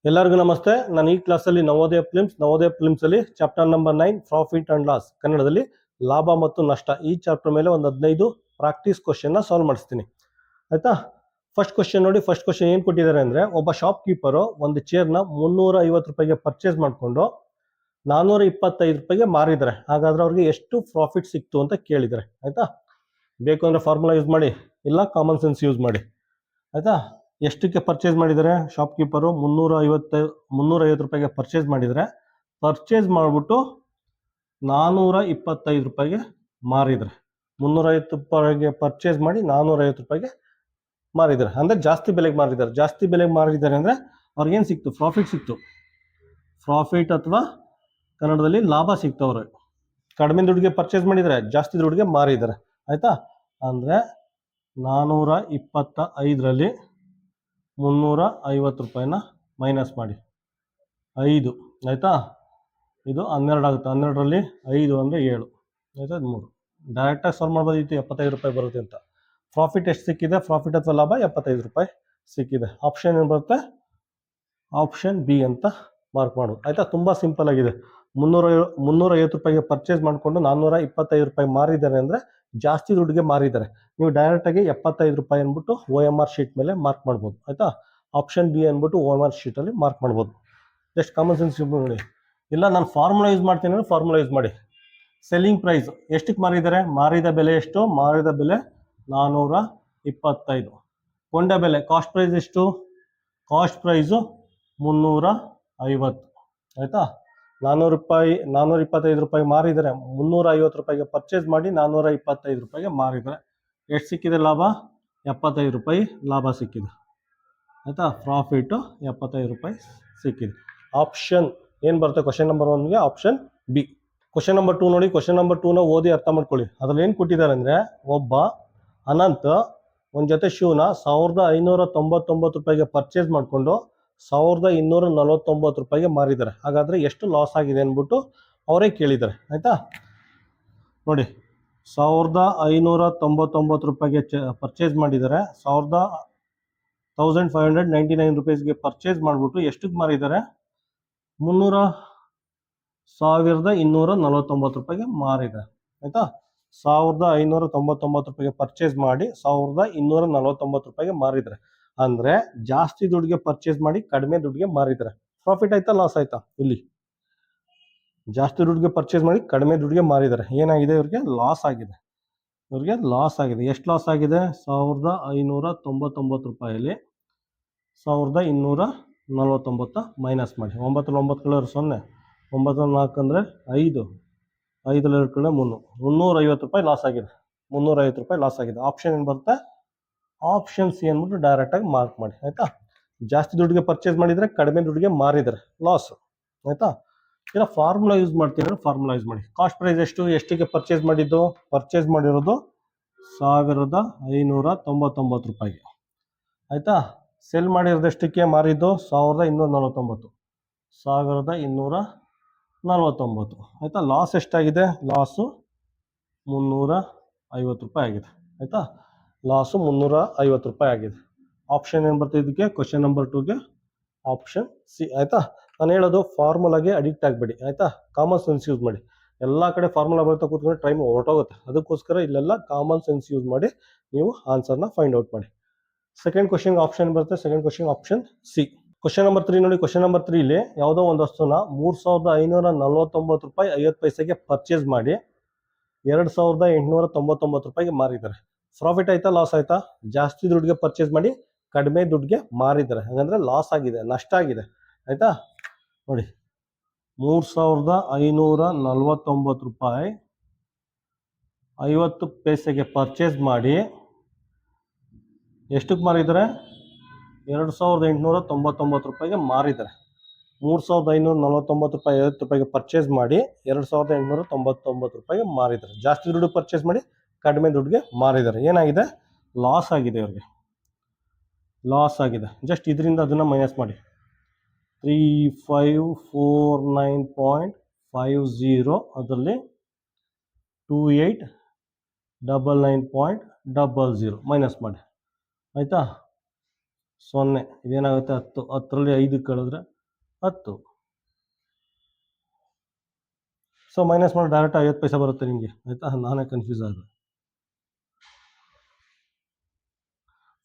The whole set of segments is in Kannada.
ಎಲ್ಲರಿಗೂ ನಮಸ್ತೆ. ನಾನು ಈ ಕ್ಲಾಸಲ್ಲಿ ನವೋದಯ ಫಿಲ್ಮ್ಸಲ್ಲಿ chapter number 9 profit and loss, ಕನ್ನಡದಲ್ಲಿ ಲಾಭ ಮತ್ತು ನಷ್ಟ, ಈ ಚಾಪ್ಟರ್ ಮೇಲೆ ಒಂದು 15 ಪ್ರಾಕ್ಟೀಸ್ ಕ್ವಶನ್ನ ಸಾಲ್ವ್ ಮಾಡಿಸ್ತೀನಿ. ಆಯ್ತಾ? ಫಸ್ಟ್ ಕ್ವಶನ್ ನೋಡಿ. ಫಸ್ಟ್ ಕ್ವಶನ್ ಏನು ಕೊಟ್ಟಿದ್ದಾರೆ ಅಂದರೆ, ಒಬ್ಬ ಶಾಪ್ ಕೀಪರು ಒಂದು ಚೇರ್ನ 350 ರೂಪಾಯಿಗೆ ಪರ್ಚೇಸ್ ಮಾಡಿಕೊಂಡು 425 ರೂಪಾಯಿಗೆ ಮಾರಿದ್ದಾರೆ. ಹಾಗಾದ್ರೆ ಅವ್ರಿಗೆ ಎಷ್ಟು ಪ್ರಾಫಿಟ್ ಸಿಕ್ತು ಅಂತ ಕೇಳಿದ್ದಾರೆ. ಆಯ್ತಾ? ಬೇಕು ಅಂದರೆ ಫಾರ್ಮುಲಾ ಯೂಸ್ ಮಾಡಿ, ಇಲ್ಲ ಕಾಮನ್ ಸೆನ್ಸ್ ಯೂಸ್ ಮಾಡಿ. ಆಯ್ತಾ? ಎಷ್ಟಕ್ಕೆ ಪರ್ಚೇಸ್ ಮಾಡಿದ್ದಾರೆ? ಶಾಪ್ ಕೀಪರು 350 ರೂಪಾಯಿಗೆ ಪರ್ಚೇಸ್ ಮಾಡಿದರೆ, ಪರ್ಚೇಸ್ ಮಾಡಿಬಿಟ್ಟು 425 ರೂಪಾಯಿಗೆ ಮಾರಿದ್ದಾರೆ. 350 ರೂಪಾಯಿಗೆ ಪರ್ಚೇಸ್ ಮಾಡಿ 450 ರೂಪಾಯಿಗೆ ಮಾರಿದ್ದಾರೆ, ಅಂದರೆ ಜಾಸ್ತಿ ಬೆಲೆಗೆ ಮಾರಿದ್ದಾರೆ. ಜಾಸ್ತಿ ಬೆಲೆಗೆ ಮಾರಿದ್ದಾರೆ ಅಂದರೆ ಅವ್ರಿಗೇನು ಸಿಕ್ತು? ಪ್ರಾಫಿಟ್ ಸಿಕ್ತು. ಪ್ರಾಫಿಟ್ ಅಥವಾ ಕನ್ನಡದಲ್ಲಿ ಲಾಭ ಸಿಕ್ತು. ಅವ್ರಿಗೆ ಕಡಿಮೆ ದುಡ್ಡಿಗೆ ಪರ್ಚೇಸ್ ಮಾಡಿದರೆ, ಜಾಸ್ತಿ ದುಡ್ಡಿಗೆ ಮಾರಿದ್ದಾರೆ. ಆಯಿತಾ? ಅಂದರೆ 425ರಲ್ಲಿ 350 ರೂಪಾಯಿನ ಮೈನಸ್ ಮಾಡಿ 5. ಆಯಿತಾ? ಇದು 12 ಆಗುತ್ತೆ. 12ರಲ್ಲಿ 5 ಅಂದರೆ 7. ಆಯಿತಾ? 3 ಡೈರೆಕ್ಟಾಗಿ ಸಾಲ್ವ್ ಮಾಡ್ಬೋದಿತ್ತು, 75 ರೂಪಾಯಿ ಬರುತ್ತೆ ಅಂತ. ಪ್ರಾಫಿಟ್ ಎಷ್ಟು ಸಿಕ್ಕಿದೆ? ಪ್ರಾಫಿಟ್ ಅಥವಾ ಲಾಭ 75 ರೂಪಾಯಿ ಸಿಕ್ಕಿದೆ. ಆಪ್ಷನ್ ಏನು ಬರುತ್ತೆ? ಆಪ್ಷನ್ ಬಿ ಅಂತ ಮಾರ್ಕ್ ಮಾಡೋದು. ಆಯಿತಾ? ತುಂಬ ಸಿಂಪಲ್ ಆಗಿದೆ. 350 ರೂಪಾಯಿಗೆ ಪರ್ಚೇಸ್ ಮಾಡಿಕೊಂಡು 425 ರೂಪಾಯಿ ಮಾರಿದ್ದಾರೆ ಅಂದರೆ ಜಾಸ್ತಿ ದುಡ್ಡಿಗೆ ಮಾರಿದ್ದಾರೆ. ನೀವು ಡೈರೆಕ್ಟಾಗಿ 75 ರೂಪಾಯಿ ಅಂದ್ಬಿಟ್ಟು OMR ಶೀಟ್ ಮೇಲೆ ಮಾರ್ಕ್ ಮಾಡ್ಬೋದು. ಆಯಿತಾ? ಆಪ್ಷನ್ ಬಿ ಅಂದ್ಬಿಟ್ಟು OMR ಶೀಟಲ್ಲಿ ಮಾರ್ಕ್ ಮಾಡ್ಬೋದು. ಜಸ್ಟ್ ಕಾಮನ್ ಸೆನ್ಸ್ ನೋಡಿ. ಇಲ್ಲ ನಾನು ಫಾರ್ಮುಲಾ ಯೂಸ್ ಮಾಡ್ತೀನಿ ಅಂದರೆ ಫಾರ್ಮುಲಾ ಯೂಸ್ ಮಾಡಿ. ಸೆಲ್ಲಿಂಗ್ ಪ್ರೈಸ್ ಎಷ್ಟಕ್ಕೆ ಮಾರಿದ್ದಾರೆ? ಮಾರಿದ ಬೆಲೆ ಎಷ್ಟು? ಮಾರಿದ ಬೆಲೆ 425. ಕೊಂಡ ಬೆಲೆ ಕಾಸ್ಟ್ ಪ್ರೈಸ್ ಎಷ್ಟು? Cost price 350. ಆಯಿತಾ? 425 ರೂಪಾಯಿ ಮಾರಿದರೆ, 350 ರೂಪಾಯಿಗೆ ಪರ್ಚೇಸ್ ಮಾಡಿ 425 ರೂಪಾಯಿಗೆ ಮಾರಿದರೆ ಎಷ್ಟು ಸಿಕ್ಕಿದೆ ಲಾಭ? 75 ರೂಪಾಯಿ ಲಾಭ ಸಿಕ್ಕಿದೆ. ಆಯಿತಾ? ಪ್ರಾಫಿಟು 75 ರೂಪಾಯಿ ಸಿಕ್ಕಿದೆ. ಆಪ್ಷನ್ ಏನು ಬರುತ್ತೆ ಕ್ವಶನ್ ನಂಬರ್ 1ಗೆ? Option B. ಕ್ವಶನ್ ನಂಬರ್ 2 ನೋಡಿ. ಕ್ವಶನ್ ನಂಬರ್ 2ನ ಓದಿ ಅರ್ಥ ಮಾಡ್ಕೊಳ್ಳಿ. ಅದ್ರಲ್ಲಿ ಏನು ಕೊಟ್ಟಿದ್ದಾರೆ ಅಂದರೆ, ಒಬ್ಬ ಅನಂತ್ ಒಂದು ಜೊತೆ ಶೂನ 1599 ರೂಪಾಯಿಗೆ ಪರ್ಚೇಸ್ ಮಾಡಿಕೊಂಡು 1249 ರೂಪಾಯಿಗೆ ಮಾರಿದ್ದಾರೆ. ಹಾಗಾದರೆ ಎಷ್ಟು ಲಾಸ್ ಆಗಿದೆ ಅಂದ್ಬಿಟ್ಟು ಅವರೇ ಕೇಳಿದ್ದಾರೆ. ಆಯಿತಾ? ನೋಡಿ, 1599 ರೂಪಾಯಿಗೆ ಪರ್ಚೇಸ್ ಮಾಡಿದ್ದಾರೆ. 1599 ರುಪೀಸ್ಗೆ ಪರ್ಚೇಸ್ ಮಾಡಿಬಿಟ್ಟು ಎಷ್ಟಕ್ಕೆ ಮಾರಿದ್ದಾರೆ? 1249 ರೂಪಾಯಿಗೆ ಮಾರಿದ್ದಾರೆ. ಆಯಿತಾ? 1599 ರೂಪಾಯಿಗೆ ಪರ್ಚೇಸ್ ಮಾಡಿ 1249 ರೂಪಾಯಿಗೆ ಮಾರಿದ್ದಾರೆ. ಅಂದರೆ ಜಾಸ್ತಿ ದುಡ್ಡಿಗೆ ಪರ್ಚೇಸ್ ಮಾಡಿ ಕಡಿಮೆ ದುಡ್ಡಿಗೆ ಮಾರಿದ್ದಾರೆ. ಪ್ರಾಫಿಟ್ ಆಯ್ತಾ ಲಾಸ್ ಆಯ್ತಾ? ಇಲ್ಲಿ ಜಾಸ್ತಿ ದುಡ್ಡಿಗೆ ಪರ್ಚೇಸ್ ಮಾಡಿ ಕಡಿಮೆ ದುಡ್ಡಿಗೆ ಮಾರಿದ್ದಾರೆ. ಏನಾಗಿದೆ? ಇವ್ರಿಗೆ ಲಾಸ್ ಆಗಿದೆ. ಇವ್ರಿಗೆ ಲಾಸ್ ಆಗಿದೆ. ಎಷ್ಟು ಲಾಸ್ ಆಗಿದೆ? 1599 ರೂಪಾಯಲ್ಲಿ 1249 ಮೈನಸ್ ಮಾಡಿ. 9 9 ಕಳೆದ್ರೆ 0, 9 4 ಅಂದರೆ 5, 5 2 ಕಳೆ 3, 350 ರೂಪಾಯಿ ಲಾಸ್ ಆಗಿದೆ. 350 ರೂಪಾಯಿ ಲಾಸ್ ಆಗಿದೆ. ಆಪ್ಷನ್ ಏನು ಬರುತ್ತೆ? ಆಪ್ಷನ್ ಸಿ ಅಂದ್ಬಿಟ್ಟು ಡೈರೆಕ್ಟಾಗಿ ಮಾರ್ಕ್ ಮಾಡಿ. ಆಯಿತಾ? ಜಾಸ್ತಿ ದುಡ್ಡಿಗೆ ಪರ್ಚೇಸ್ ಮಾಡಿದರೆ ಕಡಿಮೆ ದುಡ್ಡಿಗೆ ಮಾರಿದರೆ ಲಾಸ್. ಆಯಿತಾ? ಇಲ್ಲ ಫಾರ್ಮುಲಾ ಯೂಸ್ ಮಾಡ್ತೀನಿ ಅಂದರೆ ಫಾರ್ಮುಲಾ ಯೂಸ್ ಮಾಡಿ. ಕಾಸ್ಟ್ ಪ್ರೈಸ್ ಎಷ್ಟು? ಎಷ್ಟಿಗೆ ಪರ್ಚೇಸ್ ಮಾಡಿದ್ದು? ಪರ್ಚೇಸ್ ಮಾಡಿರೋದು 1599 ರೂಪಾಯಿಗೆ. ಆಯಿತಾ? ಸೆಲ್ ಮಾಡಿರೋದು ಎಷ್ಟಕ್ಕೆ? ಮಾರಿದ್ದು 1249. 1249. ಆಯಿತಾ? ಲಾಸ್ ಎಷ್ಟಾಗಿದೆ? ಲಾಸು 350 ರೂಪಾಯಿ ಆಗಿದೆ. ಆಯಿತಾ? ಲಾಸು 350 ರೂಪಾಯಿ ಆಗಿದೆ. ಆಪ್ಷನ್ ಏನು ಬರ್ತದೆ ಇದಕ್ಕೆ? ಕ್ವಶನ್ ನಂಬರ್ 2ಗೆ ಆಪ್ಷನ್ ಸಿ. ಆಯಿತಾ? ನಾನು ಹೇಳೋದು ಫಾರ್ಮುಲಾಗೆ ಅಡಿಕ್ಟ್ ಆಗಬೇಡಿ. ಆಯಿತಾ? ಕಾಮನ್ ಸೆನ್ಸ್ ಯೂಸ್ ಮಾಡಿ. ಎಲ್ಲ ಕಡೆ ಫಾರ್ಮುಲಾ ಬರುತ್ತೆ ಕೂತ್ಕೊಂಡು ಟೈಮ್ ಹೊರಟೋಗುತ್ತೆ. ಅದಕ್ಕೋಸ್ಕರ ಇಲ್ಲೆಲ್ಲ ಕಾಮನ್ ಸೆನ್ಸ್ ಯೂಸ್ ಮಾಡಿ ನೀವು ಆನ್ಸರ್ನ ಫೈಂಡ್ ಔಟ್ ಮಾಡಿ. ಸೆಕೆಂಡ್ ಕ್ವಶನ್ಗೆ ಆಪ್ಷನ್ ಬರುತ್ತೆ. Second question option C. Question number 3 ನೋಡಿ. ಕ್ವಶನ್ ನಂಬರ್ 3 ಯಾವುದೋ ಒಂದು ವಸ್ತುನ 3549 ರೂಪಾಯಿ 50 ಪೈಸೆಗೆ ಪರ್ಚೇಸ್ ಮಾಡಿ 2899 ರೂಪಾಯಿಗೆ ಮಾರಿದ್ದಾರೆ. ಪ್ರಾಫಿಟ್ ಆಯ್ತಾ ಲಾಸ್ ಆಯ್ತಾ? ಜಾಸ್ತಿ ದುಡ್ಡಿಗೆ ಪರ್ಚೇಸ್ ಮಾಡಿ ಕಡಿಮೆ ದುಡ್ಡಿಗೆ ಮಾರಿದ್ದಾರೆ. ಹಾಗಂದ್ರೆ ಲಾಸ್ ಆಗಿದೆ, ನಷ್ಟ ಆಗಿದೆ. ಆಯಿತಾ? ನೋಡಿ, 3549 ರೂಪಾಯಿ 50 ಪೈಸೆಗೆ ಪರ್ಚೇಸ್ ಮಾಡಿ ಎಷ್ಟಕ್ಕೆ ಮಾರಿದ್ದಾರೆ? 2899 ರೂಪಾಯಿಗೆ ಮಾರಿದ್ದಾರೆ. 3549 ರೂಪಾಯಿ 50 ರೂಪಾಯಿಗೆ ಪರ್ಚೇಸ್ ಮಾಡಿ 2899 ರೂಪಾಯಿಗೆ ಮಾರಿದ್ದಾರೆ. ಜಾಸ್ತಿ ದುಡ್ಡು ಪರ್ಚೇಸ್ ಮಾಡಿ ಕಡಿಮೆ ದುಡ್ಡಿಗೆ ಮಾರಿದ್ದಾರೆ. ಏನಾಗಿದೆ? ಲಾಸ್ ಆಗಿದೆ. ಇವ್ರಿಗೆ ಲಾಸ್ ಆಗಿದೆ. ಜಸ್ಟ್ ಇದರಿಂದ ಅದನ್ನು ಮೈನಸ್ ಮಾಡಿ. 3549.50 ಅದರಲ್ಲಿ 2899.00 ಮೈನಸ್ ಮಾಡಿ. ಆಯಿತಾ? 0 ಇದೇನಾಗುತ್ತೆ? 10, 10ರಲ್ಲಿ 5 ಕಳೆದ್ರೆ 10. ಸೊ ಮೈನಸ್ ಮಾಡಿ ಡೈರೆಕ್ಟ್ 50 ಪೈಸೆ ಬರುತ್ತೆ ನಿಮಗೆ, ಆಯಿತಾ? ನಾನೇ ಕನ್ಫ್ಯೂಸ್ ಆಗಿದೆ.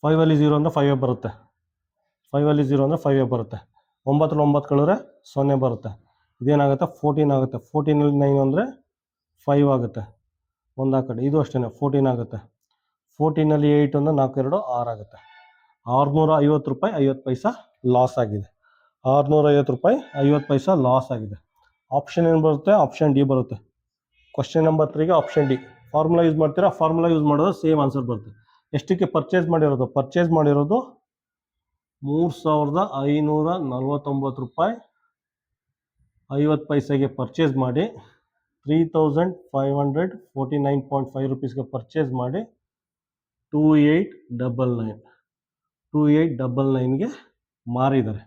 5 ಅಲ್ಲಿ 0 ಅಂದರೆ 5 ಬರುತ್ತೆ. 5 ಅಲ್ಲಿ 0 ಅಂದರೆ 5 ಬರುತ್ತೆ. 9 9 ಕಳೆದ್ರೆ 0 ಬರುತ್ತೆ. ಇದೇನಾಗುತ್ತೆ? 14 ಆಗುತ್ತೆ. 14 ಅಲ್ಲಿ 9 ಅಂದರೆ 5 ಆಗುತ್ತೆ. ಒಂದು ಆ ಕಡೆ ಇದು ಅಷ್ಟೇ 14 ಆಗುತ್ತೆ. 14 ಅಲ್ಲಿ 8 ಅಂದರೆ 4 2 6 ಆಗುತ್ತೆ. 650 ರೂಪಾಯಿ 50 ಪೈಸಾ ಲಾಸ್ ಆಗಿದೆ. 650 ರೂಪಾಯಿ 50 ಪೈಸಾ ಲಾಸ್ ಆಗಿದೆ. ಆಪ್ಷನ್ ಏನು ಬರುತ್ತೆ? ಆಪ್ಷನ್ ಡಿ ಬರುತ್ತೆ. ಕ್ವಶನ್ ನಂಬರ್ 3ಗೆ ಆಪ್ಷನ್ ಡಿ. ಫಾರ್ಮುಲಾ ಯೂಸ್ ಮಾಡ್ತೀರಾ? ಫಾರ್ಮುಲಾ ಯೂಸ್ ಮಾಡೋದು ಸೇಮ್ ಆನ್ಸರ್ ಬರುತ್ತೆ. ಎಷ್ಟಕ್ಕೆ ಪರ್ಚೇಸ್ ಮಾಡಿರೋದು? ಪರ್ಚೇಸ್ ಮಾಡಿರೋದು 3549 ರೂಪಾಯಿ 50 ಪೈಸೆಗೆ ಪರ್ಚೇಸ್ ಮಾಡಿ 3549.5 ರುಪೀಸ್ಗೆ ಪರ್ಚೇಸ್ ಮಾಡಿ 2899ಗೆ ಮಾರಿದ್ದಾರೆ.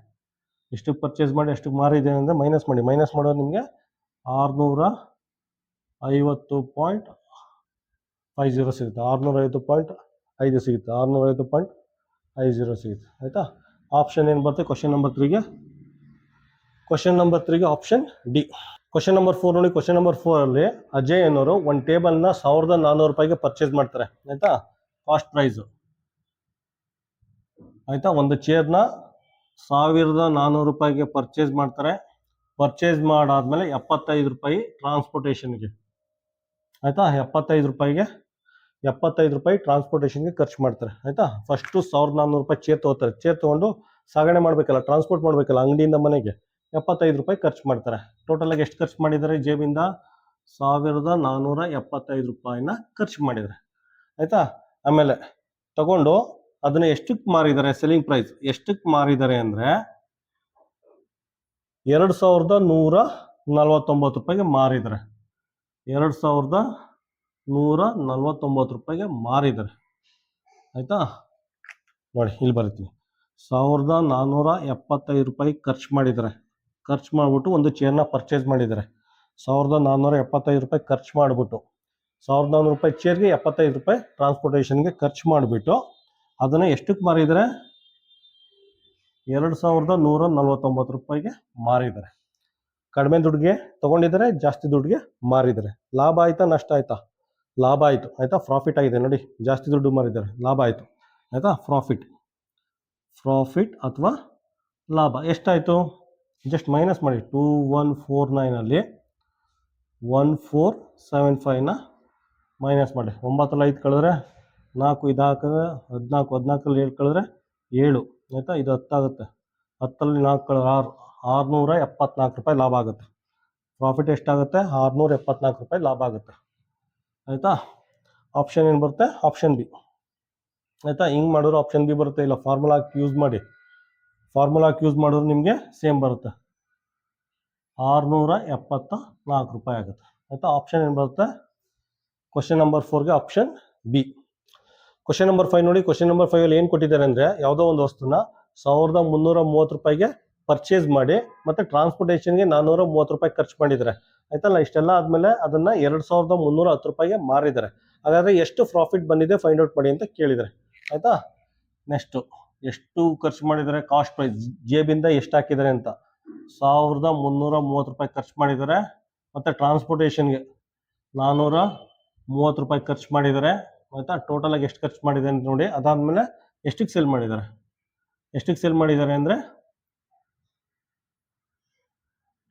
ಎಷ್ಟು ಪರ್ಚೇಸ್ ಮಾಡಿ ಎಷ್ಟು ಮಾರಿದೆ ಅಂದರೆ ಮೈನಸ್ ಮಾಡಿ. ಮೈನಸ್ ಮಾಡೋದು ನಿಮಗೆ 650.50 ಸಿಗುತ್ತೆ. 650.5 ಸಿಗುತ್ತೆ. 650.50 ಸಿಗುತ್ತೆ, ಆಯಿತಾ? ಆಪ್ಷನ್ ಏನು ಬರುತ್ತೆ ಕ್ವಶನ್ ನಂಬರ್ 3ಗೆ? ಕ್ವಶನ್ ನಂಬರ್ 3ಗೆ ಆಪ್ಷನ್ ಡಿ. ಕ್ವಶನ್ ನಂಬರ್ 4 ನೋಡಿ. ಕ್ವಶನ್ ನಂಬರ್ 4ಅಲ್ಲಿ ಅಜಯ್ ಅನ್ನೋರು ಒಂದು ಟೇಬಲ್ನ 1400 ರೂಪಾಯಿಗೆ ಪರ್ಚೇಸ್ ಮಾಡ್ತಾರೆ, ಆಯಿತಾ? ಕಾಸ್ಟ್ ಪ್ರೈಸು, ಆಯಿತಾ? ಒಂದು ಚೇರ್ನ 1400 ರೂಪಾಯಿಗೆ ಪರ್ಚೇಸ್ ಮಾಡ್ತಾರೆ. ಪರ್ಚೇಸ್ ಮಾಡಾದ್ಮೇಲೆ 75 ರೂಪಾಯಿ ಟ್ರಾನ್ಸ್ಪೋರ್ಟೇಷನ್ಗೆ, ಆಯಿತಾ? 75 ರೂಪಾಯಿ ಟ್ರಾನ್ಸ್ಪೋರ್ಟೇಷನ್ಗೆ ಖರ್ಚು ಮಾಡ್ತಾರೆ, ಆಯಿತಾ? ಫಸ್ಟು 1400 ರೂಪಾಯಿ ಚೇರ್ ತೊಗೋತಾರೆ. ಚೇರ್ ತೊಗೊಂಡು ಸಾಗಣೆ ಮಾಡಬೇಕಲ್ಲ, ಟ್ರಾನ್ಸ್ಪೋರ್ಟ್ ಮಾಡಬೇಕಲ್ಲ ಅಂಗಡಿಯಿಂದ ಮನೆಗೆ. 75 ರೂಪಾಯಿ ಖರ್ಚು ಮಾಡ್ತಾರೆ. ಟೋಟಲಾಗಿ ಎಷ್ಟು ಖರ್ಚು ಮಾಡಿದ್ದಾರೆ? ಜೇಬಿಂದ 1475 ರೂಪಾಯಿನ ಖರ್ಚು ಮಾಡಿದ್ದಾರೆ, ಆಯಿತಾ? ಆಮೇಲೆ ತಗೊಂಡು ಅದನ್ನು ಎಷ್ಟಕ್ಕೆ ಮಾರಿದ್ದಾರೆ? ಸೆಲ್ಲಿಂಗ್ ಪ್ರೈಸ್ ಎಷ್ಟಕ್ಕೆ ಮಾರಿದ್ದಾರೆ ಅಂದರೆ 2149 ರೂಪಾಯಿಗೆ ಮಾರಿದ್ದಾರೆ. 2149 ರೂಪಾಯಿಗೆ ಮಾರಿದ್ದಾರೆ, ಆಯಿತಾ? ನೋಡಿ ಇಲ್ಲಿ ಬರೀತೀನಿ. 1475 ರೂಪಾಯಿ ಖರ್ಚು ಮಾಡಿದ್ದಾರೆ. ಖರ್ಚು ಮಾಡಿಬಿಟ್ಟು ಒಂದು ಚೇರ್ನ ಪರ್ಚೇಸ್ ಮಾಡಿದ್ದಾರೆ. 1475 ರೂಪಾಯಿ ಖರ್ಚು ಮಾಡಿಬಿಟ್ಟು 1400 ರೂಪಾಯಿ ಚೇರ್ಗೆ 75 ರೂಪಾಯಿ ಟ್ರಾನ್ಸ್ಪೋರ್ಟೇಷನ್ಗೆ ಖರ್ಚು ಮಾಡಿಬಿಟ್ಟು ಅದನ್ನು ಎಷ್ಟಕ್ಕೆ ಮಾರಿದ್ದಾರೆ? 2149 ರೂಪಾಯಿಗೆ ಮಾರಿದ್ದಾರೆ. ಕಡಿಮೆ ದುಡ್ಡಿಗೆ ತೊಗೊಂಡಿದ್ದಾರೆ, ಜಾಸ್ತಿ ದುಡ್ಡಿಗೆ ಮಾರಿದ್ದಾರೆ. ಲಾಭ ಆಯಿತಾ ನಷ್ಟ ಆಯಿತಾ? ಲಾಭ ಆಯಿತು, ಆಯಿತಾ? ಪ್ರಾಫಿಟ್ ಆಗಿದೆ ನೋಡಿ. ಜಾಸ್ತಿ ದುಡ್ಡು ಮಾರಿದ್ದಾರೆ, ಲಾಭ ಆಯಿತು, ಆಯಿತಾ? ಪ್ರಾಫಿಟ್ ಅಥವಾ ಲಾಭ ಎಷ್ಟಾಯಿತು? ಜಸ್ಟ್ ಮೈನಸ್ ಮಾಡಿ. 2149ಅಲ್ಲಿ 1475ನ ಮೈನಸ್ ಮಾಡಿ. 9 5 ಕಳೆದ್ರೆ 4, ಇದು ಹಾಕಿದ್ರೆ 14, 14 7 ಕಳೆದ್ರೆ 7, ಆಯಿತಾ? ಇದು 10 ಆಗುತ್ತೆ. 10ರಲ್ಲಿ 4 ಕಳೆದ್ರೆ 6, 674 ರೂಪಾಯಿ ಲಾಭ ಆಗುತ್ತೆ. ಪ್ರಾಫಿಟ್ ಎಷ್ಟಾಗುತ್ತೆ? 674 ರೂಪಾಯಿ ಲಾಭ ಆಗುತ್ತೆ, ಆಯಿತಾ? ಆಪ್ಷನ್ ಏನು ಬರುತ್ತೆ? ಆಪ್ಷನ್ ಬಿ, ಆಯಿತಾ? ಹಿಂಗೆ ಮಾಡಿದ್ರು ಆಪ್ಷನ್ ಬಿ ಬರುತ್ತೆ. ಇಲ್ಲ ಫಾರ್ಮುಲಾ ಯೂಸ್ ಮಾಡಿ. ಫಾರ್ಮುಲಾ ಯೂಸ್ ಮಾಡಿದ್ರು ನಿಮಗೆ ಸೇಮ್ ಬರುತ್ತೆ. 674 ರೂಪಾಯಿ ಆಗುತ್ತೆ, ಆಯಿತಾ? ಆಪ್ಷನ್ ಏನು ಬರುತ್ತೆ? ಕ್ವಶನ್ ನಂಬರ್ 4ಗೆ ಆಪ್ಷನ್ ಬಿ. ಕ್ವಶನ್ ನಂಬರ್ 5 ನೋಡಿ. ಕ್ವಶನ್ ನಂಬರ್ 5ಅಲ್ಲಿ ಏನು ಕೊಟ್ಟಿದ್ದಾರೆ ಅಂದರೆ ಯಾವುದೋ ಒಂದು ವಸ್ತುನ 1330 ರೂಪಾಯಿಗೆ ಪರ್ಚೇಸ್ ಮಾಡಿ ಮತ್ತು ಟ್ರಾನ್ಸ್ಪೋರ್ಟೇಷನ್ಗೆ 430 ರೂಪಾಯಿ ಖರ್ಚು ಮಾಡಿದ್ದಾರೆ, ಆಯ್ತಲ್ಲ? ಇಷ್ಟೆಲ್ಲ ಆದಮೇಲೆ ಅದನ್ನು 2310 ರೂಪಾಯಿಗೆ ಮಾರಿದ್ದಾರೆ. ಹಾಗಾದರೆ ಎಷ್ಟು ಪ್ರಾಫಿಟ್ ಬಂದಿದೆ ಫೈಂಡ್ ಔಟ್ ಮಾಡಿ ಅಂತ ಕೇಳಿದ್ದಾರೆ, ಆಯಿತಾ? ನೆಕ್ಸ್ಟು ಎಷ್ಟು ಖರ್ಚು ಮಾಡಿದ್ದಾರೆ? ಕಾಸ್ಟ್ ಪ್ರೈಸ್ ಜೇಬಿಂದ ಎಷ್ಟು ಹಾಕಿದ್ದಾರೆ ಅಂತ 1330 ರೂಪಾಯಿ ಖರ್ಚು ಮಾಡಿದ್ದಾರೆ. ಮತ್ತು ಟ್ರಾನ್ಸ್ಪೋರ್ಟೇಷನ್ಗೆ 430 ರೂಪಾಯಿ ಖರ್ಚು ಮಾಡಿದ್ದಾರೆ, ಆಯಿತಾ? ಟೋಟಲಾಗಿ ಎಷ್ಟು ಖರ್ಚು ಮಾಡಿದೆ ಅಂತ ನೋಡಿ. ಅದಾದಮೇಲೆ ಎಷ್ಟಕ್ಕೆ ಸೇಲ್ ಮಾಡಿದ್ದಾರೆ? ಎಷ್ಟಕ್ಕೆ ಸೇಲ್ ಮಾಡಿದ್ದಾರೆ ಅಂದರೆ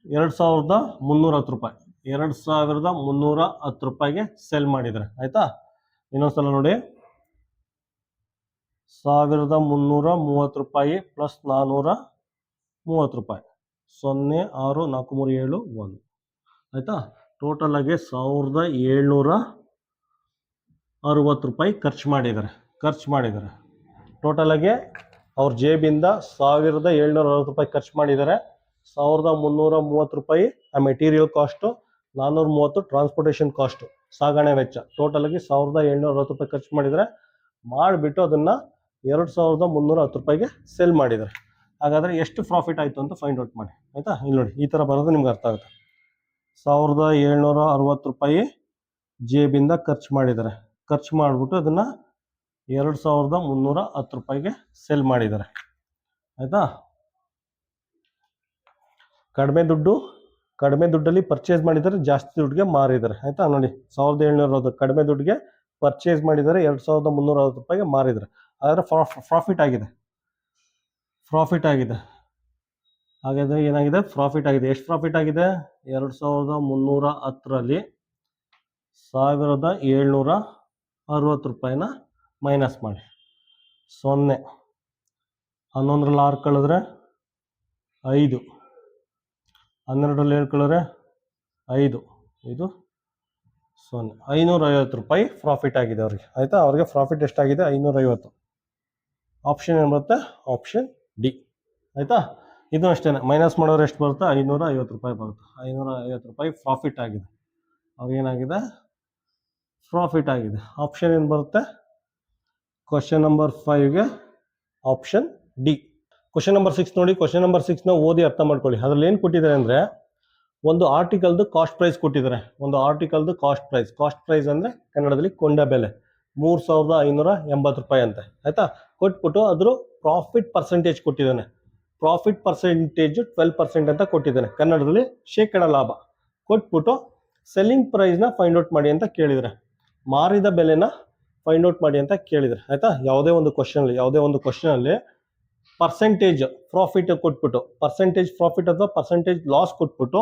2310 ರೂಪಾಯಿ. 2310 ರೂಪಾಯಿಗೆ ಸೇಲ್ ಮಾಡಿದ್ದಾರೆ, ಆಯಿತಾ? ಇನ್ನೊಂದ್ಸಲ ನೋಡಿ. 1330 ರೂಪಾಯಿ ಪ್ಲಸ್ 430 ರೂಪಾಯಿ 06437 ಆಯಿತಾ? ಟೋಟಲಾಗಿ 1760 ರೂಪಾಯಿ ಖರ್ಚು ಮಾಡಿದ್ದಾರೆ. ಟೋಟಲಾಗಿ ಅವ್ರ ಜೇಬಿಂದ 1760 ರೂಪಾಯಿ ಖರ್ಚು ಮಾಡಿದ್ದಾರೆ. 1330 ರೂಪಾಯಿ ಆ ಮೆಟೀರಿಯಲ್ ಕಾಸ್ಟು, 430 ಟ್ರಾನ್ಸ್ಪೋರ್ಟೇಷನ್ ಕಾಸ್ಟು, ಸಾಗಣೆ ವೆಚ್ಚ. ಟೋಟಲಾಗಿ 1760 ರೂಪಾಯಿ ಖರ್ಚು ಮಾಡಿದರೆ ಮಾಡಿಬಿಟ್ಟು ಅದನ್ನು 2310 ರೂಪಾಯಿಗೆ ಸೆಲ್ ಮಾಡಿದ್ದಾರೆ. ಹಾಗಾದರೆ ಎಷ್ಟು ಪ್ರಾಫಿಟ್ ಆಯಿತು ಅಂತ ಫೈಂಡ್ ಔಟ್ ಮಾಡಿ, ಆಯಿತಾ? ಇಲ್ಲಿ ನೋಡಿ, ಈ ಥರ ಬರೋದು ನಿಮ್ಗೆ ಅರ್ಥ ಆಗುತ್ತೆ. 1760 ರೂಪಾಯಿ ಜೇಬಿಂದ ಖರ್ಚು ಮಾಡಿದ್ದಾರೆ. ಖರ್ಚು ಮಾಡಿಬಿಟ್ಟು ಅದನ್ನು 2310 ರೂಪಾಯಿಗೆ ಸೆಲ್ ಮಾಡಿದ್ದಾರೆ, ಆಯಿತಾ? ಕಡಿಮೆ ದುಡ್ಡಲ್ಲಿ ಪರ್ಚೇಸ್ ಮಾಡಿದ್ದಾರೆ, ಜಾಸ್ತಿ ದುಡ್ಡಿಗೆ ಮಾರಿದ್ದಾರೆ. ಆಯಿತಾ, ನೋಡಿ 1700 ಕಡಿಮೆ ದುಡ್ಡಿಗೆ ಪರ್ಚೇಸ್ ಮಾಡಿದ್ದಾರೆ, 2360 ರೂಪಾಯಿಗೆ ಮಾರಿದ್ದಾರೆ. ಆದರೆ ಪ್ರಾಫಿಟ್ ಆಗಿದೆ. ಹಾಗಾದರೆ ಏನಾಗಿದೆ? ಪ್ರಾಫಿಟ್ ಆಗಿದೆ. ಎಷ್ಟು ಪ್ರಾಫಿಟ್ ಆಗಿದೆ? 2310ರಲ್ಲಿ 1760 ರೂಪಾಯಿನ ಮೈನಸ್ ಮಾಡಿ. 0 11ರಲ್ಲಿ 6 ಕಳೆದ್ರೆ 5, 12ರಲ್ಲಿ 7 ಕಳೆದ್ರೆ 5, ಇದು 0. 550 ರೂಪಾಯಿ ಪ್ರಾಫಿಟ್ ಆಗಿದೆ ಅವ್ರಿಗೆ. ಆಯಿತಾ, ಅವ್ರಿಗೆ ಪ್ರಾಫಿಟ್ ಎಷ್ಟಾಗಿದೆ? 550. ಆಪ್ಷನ್ ಏನು ಬರುತ್ತೆ? Option D. ಆಯಿತಾ, ಇದು ಅಷ್ಟೇ. ಮೈನಸ್ ಮಾಡೋರು ಎಷ್ಟು ಬರುತ್ತೆ? 550 ರೂಪಾಯಿ ಬರುತ್ತೆ. 550 ರೂಪಾಯಿ ಪ್ರಾಫಿಟ್ ಆಗಿದೆ. ಅವ್ರಿಗೇನಾಗಿದೆ? ಪ್ರಾಫಿಟ್ ಆಗಿದೆ. ಆಪ್ಷನ್ ಏನು ಬರುತ್ತೆ? ಕ್ವಶನ್ ನಂಬರ್ 5ಗೆ ಆಪ್ಷನ್ ಡಿ. ಕ್ವಶನ್ ನಂಬರ್ 6 ನೋಡಿ. ಕ್ವಶನ್ ನಂಬರ್ 6ನ ಓದಿ ಅರ್ಥ ಮಾಡ್ಕೊಳ್ಳಿ. ಅದ್ರಲ್ಲಿ ಏನು ಕೊಟ್ಟಿದ್ದಾರೆ ಅಂದರೆ, ಒಂದು ಆರ್ಟಿಕಲ್ದು ಕಾಸ್ಟ್ ಪ್ರೈಸ್ ಕೊಟ್ಟಿದ್ದಾರೆ. ಕಾಸ್ಟ್ ಪ್ರೈಸ್ ಅಂದರೆ ಕನ್ನಡದಲ್ಲಿ ಕೊಂಡ ಬೆಲೆ 3580 ರೂಪಾಯಿ ಅಂತೆ. ಆಯಿತಾ, ಕೊಟ್ಬಿಟ್ಟು ಅದ್ರ ಪ್ರಾಫಿಟ್ ಪರ್ಸೆಂಟೇಜ್ ಕೊಟ್ಟಿದ್ದಾನೆ. ಪ್ರಾಫಿಟ್ ಪರ್ಸೆಂಟೇಜು 12% ಅಂತ ಕೊಟ್ಟಿದ್ದಾನೆ. ಕನ್ನಡದಲ್ಲಿ ಶೇಕಡ ಲಾಭ ಕೊಟ್ಬಿಟ್ಟು ಸೆಲ್ಲಿಂಗ್ ಪ್ರೈಸ್ನ ಫೈಂಡ್ ಔಟ್ ಮಾಡಿ ಅಂತ ಕೇಳಿದರೆ, ಮಾರಿದ ಬೆಲೆನ ಫೈಂಡ್ ಔಟ್ ಮಾಡಿ ಅಂತ ಕೇಳಿದರೆ. ಆಯಿತಾ, ಯಾವುದೇ ಒಂದು ಕ್ವಶನಲ್ಲಿ ಪರ್ಸೆಂಟೇಜ್ ಪ್ರಾಫಿಟ್ ಕೊಟ್ಬಿಟ್ಟು, ಪರ್ಸೆಂಟೇಜ್ ಪ್ರಾಫಿಟ್ ಅಥವಾ ಪರ್ಸೆಂಟೇಜ್ ಲಾಸ್ ಕೊಟ್ಬಿಟ್ಟು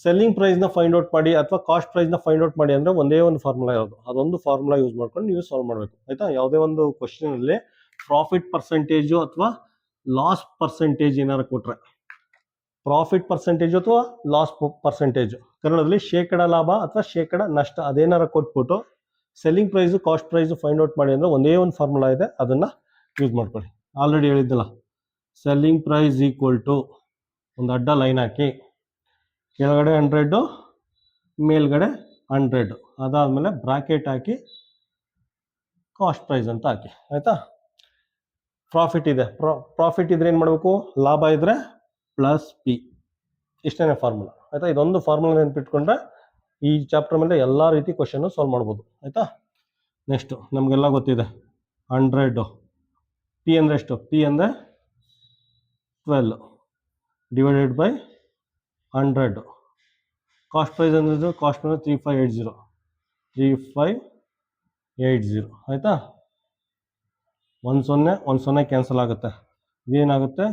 ಸೆಲ್ಲಿಂಗ್ ಪ್ರೈಸ್ನ ಫೈಂಡ್ ಔಟ್ ಮಾಡಿ ಅಥವಾ ಕಾಸ್ಟ್ ಪ್ರೈಸ್ನ ಫೈಂಡ್ ಔಟ್ ಮಾಡಿ ಅಂದರೆ ಒಂದೇ ಒಂದು ಫಾರ್ಮುಲಾ ಇರೋದು. ಅದೊಂದು ಫಾರ್ಮುಲಾ ಯೂಸ್ ಮಾಡ್ಕೊಂಡು ನೀವು ಸಾಲ್ವ್ ಮಾಡಬೇಕು. ಆಯಿತಾ, ಯಾವುದೇ ಒಂದು ಕ್ವಶನಲ್ಲಿ ಪ್ರಾಫಿಟ್ ಪರ್ಸೆಂಟೇಜು ಅಥವಾ ಲಾಸ್ ಪರ್ಸೆಂಟೇಜ್ ಏನಾರು ಕೊಟ್ಟರೆ, ಪ್ರಾಫಿಟ್ ಪರ್ಸೆಂಟೇಜು ಅಥವಾ ಲಾಸ್ ಪರ್ಸೆಂಟೇಜು, ಕನ್ನಡದಲ್ಲಿ ಶೇಕಡ ಲಾಭ ಅಥವಾ ಶೇಕಡ ನಷ್ಟ, ಅದೇನಾರು ಕೊಟ್ಬಿಟ್ಟು selling price cost price find out ಮಾಡಿ ಅಂದರೆ ಒಂದೇ ಒಂದು ಫಾರ್ಮುಲಾ ಇದೆ, ಅದನ್ನು ಯೂಸ್ ಮಾಡ್ಕೊಳ್ಳಿ. ಆಲ್ರೆಡಿ ಹೇಳಿದ್ದಲ್ಲ, ಸೆಲ್ಲಿಂಗ್ ಪ್ರೈಸ್ ಈಕ್ವಲ್ ಟು ಒಂದು ಅಡ್ಡ ಲೈನ್ ಹಾಕಿ, ಕೆಳಗಡೆ 100, ಮೇಲ್ಗಡೆ 100, ಅದಾದಮೇಲೆ ಬ್ರಾಕೆಟ್ ಹಾಕಿ ಕಾಸ್ಟ್ ಪ್ರೈಸ್ ಅಂತ ಹಾಕಿ. ಆಯಿತಾ, ಪ್ರಾಫಿಟ್ ಇದ್ರೆ ಏನು ಮಾಡಬೇಕು? ಲಾಭ ಇದ್ದರೆ ಪ್ಲಸ್ ಪಿ. ಇಷ್ಟೇ ಫಾರ್ಮುಲಾ. ಆಯಿತಾ, ಇದೊಂದು ಫಾರ್ಮುಲಾ ನೆನ್ಪಿಟ್ಕೊಂಡ್ರೆ ಈ ಚಾಪ್ಟರ್ ಮೇಲೆ ಎಲ್ಲ ರೀತಿ ಕ್ವಶನ್ನು ಸಾಲ್ವ್ ಮಾಡ್ಬೋದು. ಆಯಿತಾ, ನೆಕ್ಸ್ಟು ನಮಗೆಲ್ಲ ಗೊತ್ತಿದೆ 100. ಪಿ ಅಂದರೆ ಎಷ್ಟು? ಪಿ ಅಂದರೆ 12 ಡಿವೈಡೆಡ್ ಬೈ 100. ಕಾಸ್ಟ್ ಪ್ರೈಸ್ ಅಂದರೆ ಕಾಸ್ಟ್ ಪ್ರೈಸ್ 3580. ಆಯಿತಾ, 10 ಕ್ಯಾನ್ಸಲ್ ಆಗುತ್ತೆ. ಇದೇನಾಗುತ್ತೆ?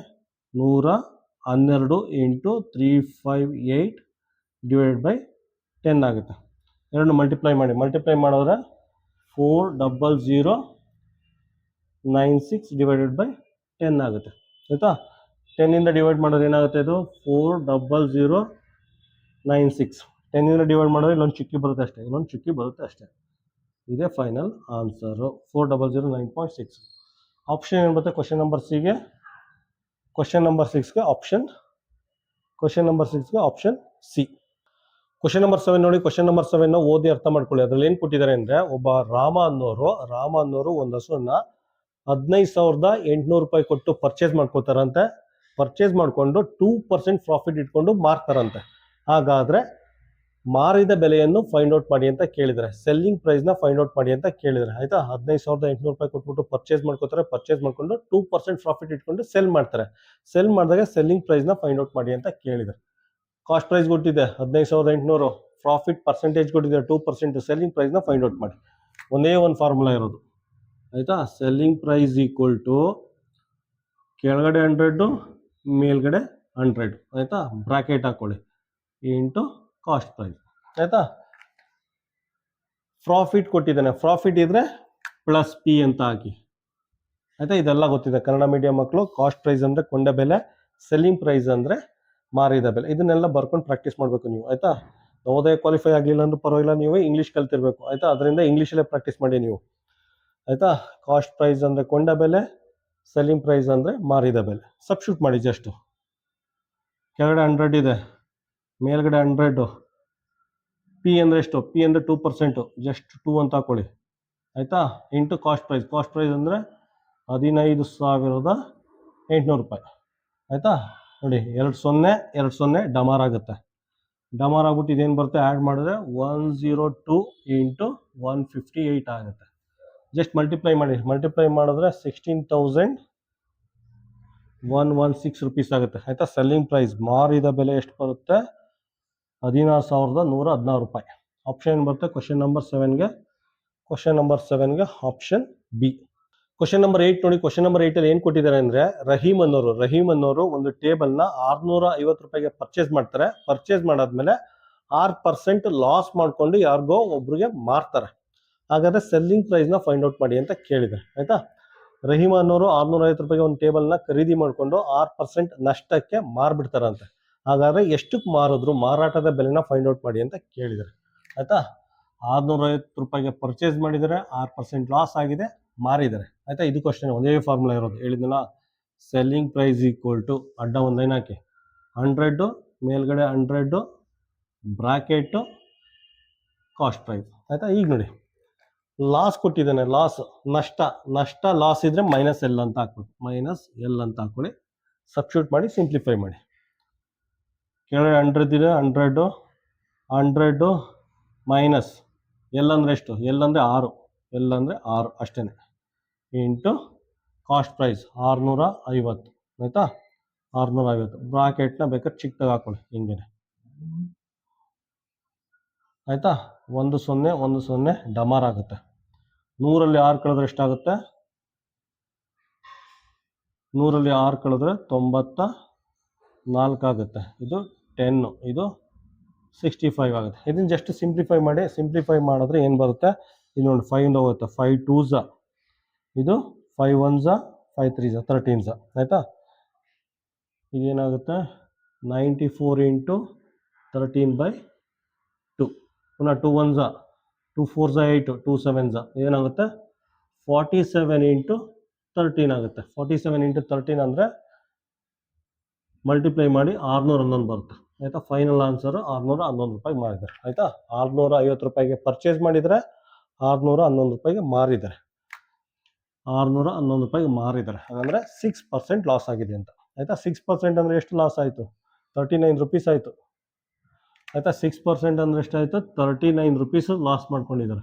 112 ಇಂಟು 358 ಡಿವೈಡೆಡ್ ಬೈ 10 ಆಗುತ್ತೆ. ಎರಡು ಮಲ್ಟಿಪ್ಲೈ ಮಾಡಿದ್ರೆ 40096 ಡಿವೈಡೆಡ್ ಬೈ 10 ಆಗುತ್ತೆ. ಆಯಿತಾ, 10ಇಂದ ಡಿವೈಡ್ ಮಾಡೋದು ಏನಾಗುತ್ತೆ? ಇದು 40096. 10ಇಂದ ಡಿವೈಡ್ ಮಾಡೋದು ಇಲ್ಲೊಂದು ಚುಕ್ಕಿ ಬರುತ್ತೆ ಅಷ್ಟೇ. ಇದೇ ಫೈನಲ್ ಆನ್ಸರು, 4009.6. ಆಪ್ಷನ್ ಏನು ಬರುತ್ತೆ? ಕ್ವಶನ್ ನಂಬರ್ 6ಗೆ ಆಪ್ಷನ್ ಸಿ. ಕ್ವಶನ್ ನಂಬರ್ 7 ನೋಡಿ. ಕ್ವಶನ್ ನಂಬರ್ 7 ಓದಿ ಅರ್ಥ ಮಾಡ್ಕೊಳ್ಳಿ. ಅದ್ರಲ್ಲಿ ಏನು ಕೊಟ್ಟಿದ್ದಾರೆ ಅಂದರೆ, ಒಬ್ಬ ರಾಮ ಅನ್ನೋರು ಒಂದು ಹಸುವನ್ನ 15,800 ರೂಪಾಯಿ ಕೊಟ್ಟು ಪರ್ಚೇಸ್ ಮಾಡ್ಕೋತಾರಂತೆ. ಪರ್ಚೇಸ್ ಮಾಡಿಕೊಂಡು 2% ಪ್ರಾಫಿಟ್ ಇಟ್ಕೊಂಡು ಮಾರ್ತಾರಂತೆ. ಹಾಗಾದರೆ ಮಾರಿದ ಬೆಲೆಯನ್ನು ಫೈಂಡ್ ಔಟ್ ಮಾಡಿ ಅಂತ ಕೇಳಿದರೆ, ಸೆಲ್ಲಿಂಗ್ ಪ್ರೈಸ್ನ ಫೈಂಡ್ ಔಟ್ ಮಾಡಿ ಅಂತ ಕೇಳಿದರೆ. ಆಯಿತಾ, 15,800 ರೂಪಾಯಿ ಕೊಟ್ಬಿಟ್ಟು ಪರ್ಚೇಸ್ ಮಾಡ್ಕೋತಾರೆ. ಪರ್ಚೇಸ್ ಮಾಡಿಕೊಂಡು 2% ಪ್ರಾಫಿಟ್ ಇಟ್ಕೊಂಡು ಸೆಲ್ ಮಾಡ್ತಾರೆ. ಸೆಲ್ ಮಾಡಿದಾಗ ಸೆಲ್ಲಿಂಗ್ ಪ್ರೈಸ್ನ ಫೈಂಡ್ ಔಟ್ ಮಾಡಿ ಅಂತ ಕೇಳಿದರೆ, ಕಾಸ್ಟ್ ಪ್ರೈಸ್ ಕೊಟ್ಟಿದೆ 15,800, ಪ್ರಾಫಿಟ್ ಪರ್ಸೆಂಟೇಜ್ ಕೊಟ್ಟಿದೆ 2%, ಸೆಲ್ಲಿಂಗ್ ಪ್ರೈಸ್ನ ಫೈಂಡ್ ಔಟ್ ಮಾಡಿ. ಒಂದೇ ಒಂದು ಫಾರ್ಮುಲಾ ಇರೋದು. ಆಯಿತಾ, ಸೆಲ್ಲಿಂಗ್ ಪ್ರೈಸ್ ಈಕ್ವಲ್ ಟು ಕೆಳಗಡೆ 100, ಮೇಲ್ಗಡೆ 100. ಆಯಿತಾ, ಬ್ರಾಕೆಟ್ ಹಾಕ್ಕೊಳ್ಳಿ ಇಂಟು ಕಾಸ್ಟ್ ಪ್ರೈಸ್. ಆಯಿತಾ, ಪ್ರಾಫಿಟ್ ಕೊಟ್ಟಿದ್ದಾನೆ, ಪ್ರಾಫಿಟ್ ಇದ್ದರೆ ಪ್ಲಸ್ ಪಿ ಅಂತ ಹಾಕಿ. ಆಯಿತಾ, ಇದೆಲ್ಲ ಗೊತ್ತಿದೆ ಕನ್ನಡ ಮೀಡಿಯಂ ಮಕ್ಕಳು. ಕಾಸ್ಟ್ ಪ್ರೈಸ್ ಅಂದರೆ ಕೊಂಡ ಬೆಲೆ, ಸೆಲ್ಲಿಂಗ್ ಪ್ರೈಸ್ ಅಂದರೆ ಮಾರಿದ ಬೆಲೆ. ಇದನ್ನೆಲ್ಲ ಬರ್ಕೊಂಡು ಪ್ರಾಕ್ಟೀಸ್ ಮಾಡಬೇಕು ನೀವು. ಆಯಿತಾ, ನವೋದಯ ಕ್ವಾಲಿಫೈ ಆಗಲಿಲ್ಲ ಅಂದ್ರೂ ಪರವಾಗಿಲ್ಲ, ನೀವು ಇಂಗ್ಲೀಷ್ ಕಲ್ತಿರ್ಬೇಕು. ಆಯಿತಾ, ಅದರಿಂದ ಇಂಗ್ಲೀಷಲ್ಲೇ ಪ್ರಾಕ್ಟೀಸ್ ಮಾಡಿ ನೀವು. ಆಯಿತಾ, ಕಾಸ್ಟ್ ಪ್ರೈಸ್ ಅಂದರೆ ಕೊಂಡ ಬೆಲೆ, ಸೆಲ್ಲಿಂಗ್ ಪ್ರೈಸ್ ಅಂದರೆ ಮಾರಿದ ಬೆಲೆ. ಸಬ್ಸ್ಟಿಟ್ಯೂಟ್ ಮಾಡಿ. ಜಸ್ಟು ಕೆಳಗಡೆ 100 ಇದೆ, ಮೇಲ್ಗಡೆ 100. ಪಿ ಅಂದರೆ ಎಷ್ಟು? ಪಿ ಅಂದರೆ 2%, ಜಸ್ಟ್ 2 ಅಂತ ಹಾಕೊಳ್ಳಿ. ಆಯಿತಾ, ಇಂಟು ಕಾಸ್ಟ್ ಪ್ರೈಸ್ ಅಂದರೆ 15,800 ರೂಪಾಯಿ. ಆಯಿತಾ, ನೋಡಿ 2 ಡಮಾರ್ ಆಗುತ್ತೆ. ಡಮಾರ್ ಆಗ್ಬಿಟ್ಟು ಇದೇನು ಬರುತ್ತೆ? ಆ್ಯಡ್ ಮಾಡಿದ್ರೆ 102 ಇಂಟು 158 ಆಗುತ್ತೆ. ಜಸ್ಟ್ ಮಲ್ಟಿಪ್ಲೈ ಮಾಡಿದ್ರೆ 16,000 116 rupees ಆಗುತ್ತೆ ಆಯಿತಾ. ಸೆಲ್ಲಿಂಗ್ ಪ್ರೈಸ್ ಮಾರಿದ ಬೆಲೆ ಎಷ್ಟು ಬರುತ್ತೆ? 16,116 ರೂಪಾಯಿ. ಆಪ್ಷನ್ ಏನು ಬರುತ್ತೆ ಕ್ವಶನ್ ನಂಬರ್ 7ಗೆ? ಕ್ವಶನ್ ನಂಬರ್ 7ಗೆ ಆಪ್ಷನ್ ಬಿ. ಕ್ವಶನ್ ನಂಬರ್ 8 ನೋಡಿ. ಕ್ವಶನ್ ನಂಬರ್ 8 ಅಲ್ಲಿ ಏನು ಕೊಟ್ಟಿದ್ದಾರೆ ಅಂದರೆ, ರಹೀಮ್ ಅನ್ನೋರು ಒಂದು ಟೇಬಲ್ನ 650 ರೂಪಾಯಿಗೆ ಪರ್ಚೇಸ್ ಮಾಡ್ತಾರೆ. ಪರ್ಚೇಸ್ ಮಾಡಾದ್ಮೇಲೆ 6% ಲಾಸ್ ಮಾಡ್ಕೊಂಡು ಯಾರಿಗೋ ಒಬ್ರಿಗೆ ಮಾರ್ತಾರೆ. ಹಾಗಾದ್ರೆ ಸೆಲ್ಲಿಂಗ್ ಪ್ರೈಸ್ನ ಫೈಂಡ್ ಔಟ್ ಮಾಡಿ ಅಂತ ಕೇಳಿದ್ದಾರೆ ಆಯ್ತಾ. ರಹೀಮ್ ಅನ್ನೋರು 650 ರೂಪಾಯಿಗೆ ಒಂದು ಟೇಬಲ್ನ ಖರೀದಿ ಮಾಡಿಕೊಂಡು 6% ನಷ್ಟಕ್ಕೆ ಮಾರ್ಬಿಡ್ತಾರಂತೆ. ಹಾಗಾದ್ರೆ ಎಷ್ಟಕ್ಕೆ ಮಾರಿದ್ರು, ಮಾರಾಟದ ಬೆಲೆನ ಫೈಂಡ್ ಔಟ್ ಮಾಡಿ ಅಂತ ಕೇಳಿದ್ದಾರೆ ಆಯ್ತಾ. 650 ರೂಪಾಯಿಗೆ ಪರ್ಚೇಸ್ ಮಾಡಿದರೆ, 6% ಲಾಸ್ ಆಗಿದೆ, ಮಾರಿದ್ದಾರೆ ಆಯ್ತಾ. ಇದು ಕ್ವಶನ್ ಒಂದೇ ಫಾರ್ಮುಲಾ ಇರೋದು ಹೇಳಿದ್ನಲ್ಲ. ಸೆಲ್ಲಿಂಗ್ ಪ್ರೈಸ್ ಈಕ್ವಲ್ ಟು ಅಡ್ಡ ಒಂದು ಲೈನ್ ಹಾಕಿ 100 ಮೇಲ್ಗಡೆ 100 ಬ್ರಾಕೆಟು ಕಾಸ್ಟ್ ಪ್ರೈಸ್ ಆಯ್ತಾ. ಈಗ ನೋಡಿ ಲಾಸ್ ಕೊಟ್ಟಿದ್ದಾನೆ, ನಷ್ಟ ಲಾಸ್ ಇದ್ರೆ ಮೈನಸ್ ಎಲ್ ಅಂತ ಹಾಕ್ಬೇಕು. ಮೈನಸ್ ಎಲ್ ಅಂತ ಹಾಕೊಳ್ಳಿ, ಸಬ್ಸ್ಟಿಟ್ಯೂಟ್ ಮಾಡಿ ಸಿಂಪ್ಲಿಫೈ ಮಾಡಿ. ಕೆಳಗಡೆ 100 ಇದೆ, 100 ಮೈನಸ್ ಎಲ್ ಅಂದರೆ ಎಷ್ಟು? ಎಲ್ ಅಂದರೆ 6 ಅಷ್ಟೇ ಇಂಟು ಕಾಸ್ಟ್ ಪ್ರೈಸ್ 650 ಆಯಿತಾ. 650 ಬ್ರಾಕೆಟ್ನ ಬೇಕಾದ್ರೆ ಚಿಕ್ಕದಾಗಿ ಹಾಕೊಳ್ಳಿ ಹಿಂಗೇನೆ ಆಯಿತಾ. 1 0 1 0 ಡಮಾರ್ ಆಗುತ್ತೆ. 100ರಲ್ಲಿ 6 ಕಳೆದ್ರೆ ಎಷ್ಟಾಗುತ್ತೆ? 100ರಲ್ಲಿ 6 ಕಳೆದ್ರೆ 94 ಆಗುತ್ತೆ. ಇದು 10, ಇದು 65 ಆಗುತ್ತೆ. ಇದನ್ನು ಜಸ್ಟ್ ಸಿಂಪ್ಲಿಫೈ ಮಾಡಿ. ಸಿಂಪ್ಲಿಫೈ ಮಾಡಿದ್ರೆ ಏನು ಬರುತ್ತೆ? ಇದು ನೋಡಿ 5 ಹೋಗುತ್ತೆ, 5 2s, ಇದು 5 1s, 5 3s, 13s ಆಯಿತಾ. ಇದೇನಾಗುತ್ತೆ? 94 ಇಂಟು 13/2. ಪುನಃ 2 1s, 2 4s 8, 2 7s ಏನಾಗುತ್ತೆ? 47 ಇಂಟು 13 ಆಗುತ್ತೆ. 47 ಇಂಟು 13 ಅಂದರೆ ಮಲ್ಟಿಪ್ಲೈ ಮಾಡಿ 611 ಬರುತ್ತೆ ಆಯಿತಾ. ಫೈನಲ್ ಆನ್ಸರು 611 ರೂಪಾಯಿಗೆ ಮಾರಿದ್ದಾರೆ ಆಯಿತಾ. 650 ರೂಪಾಯಿಗೆ ಪರ್ಚೇಸ್ ಮಾಡಿದರೆ, 611 ರೂಪಾಯಿಗೆ ಮಾರಿದ್ದಾರೆ. 611 ರೂಪಾಯಿಗೆ ಮಾರಿದ್ದಾರೆ. ಹಾಗಂದರೆ 6% ಲಾಸ್ ಆಗಿದೆ ಅಂತ ಆಯಿತಾ. 6% ಅಂದರೆ ಎಷ್ಟು ಲಾಸ್ ಆಯಿತು? 39 ರೂಪೀಸ್ ಆಯಿತು ಆಯಿತಾ. 6% ಅಂದರೆ ಎಷ್ಟಾಯಿತು? 39 ರೂಪೀಸು ಲಾಸ್ ಮಾಡ್ಕೊಂಡಿದ್ದಾರೆ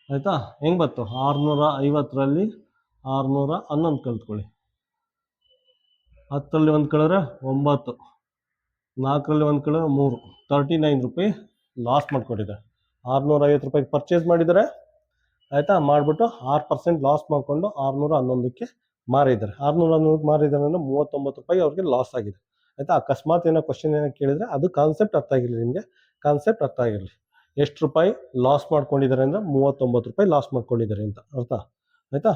ಆಯಿತಾ. ಹೆಂಗೆ ಬಂತು? 650ರಲ್ಲಿ 611 ಕಲ್ತ್ಕೊಳ್ಳಿ. 10ರಲ್ಲಿ 1 ಕಳೆದ್ರೆ 9, 4ರಲ್ಲಿ 1 ಕಳೆದ್ರೆ 3, 39 ರೂಪಾಯಿ ಲಾಸ್ ಮಾಡ್ಕೊಂಡಿದ್ದಾರೆ. 650 ರೂಪಾಯಿಗೆ ಪರ್ಚೇಸ್ ಮಾಡಿದ್ದಾರೆ ಆಯಿತಾ. ಮಾಡಿಬಿಟ್ಟು 6% ಲಾಸ್ ಮಾಡಿಕೊಂಡು 611ಕ್ಕೆ ಮಾರಿದ್ದಾರೆ. 611ಕ್ಕೆ ಮಾರಿದ್ದಾರೆ ಅಂದರೆ 39 ರೂಪಾಯಿ ಅವ್ರಿಗೆ ಲಾಸ್ ಆಗಿದೆ ಆಯಿತಾ. ಅಕಸ್ಮಾತ್ ಏನೋ ಕ್ವಶನ್ ಏನೋ ಕೇಳಿದರೆ ಅದು ಕಾನ್ಸೆಪ್ಟ್ ಅರ್ಥ ಆಗಿರಲಿ ನಿಮಗೆ, ಕಾನ್ಸೆಪ್ಟ್ ಅರ್ಥ ಆಗಿರಲಿ. ಎಷ್ಟು ರೂಪಾಯಿ ಲಾಸ್ ಮಾಡ್ಕೊಂಡಿದ್ದಾರೆ ಅಂದರೆ 39 ರೂಪಾಯಿ ಲಾಸ್ ಮಾಡ್ಕೊಂಡಿದ್ದಾರೆ ಅಂತ ಅರ್ಥ ಆಯಿತಾ.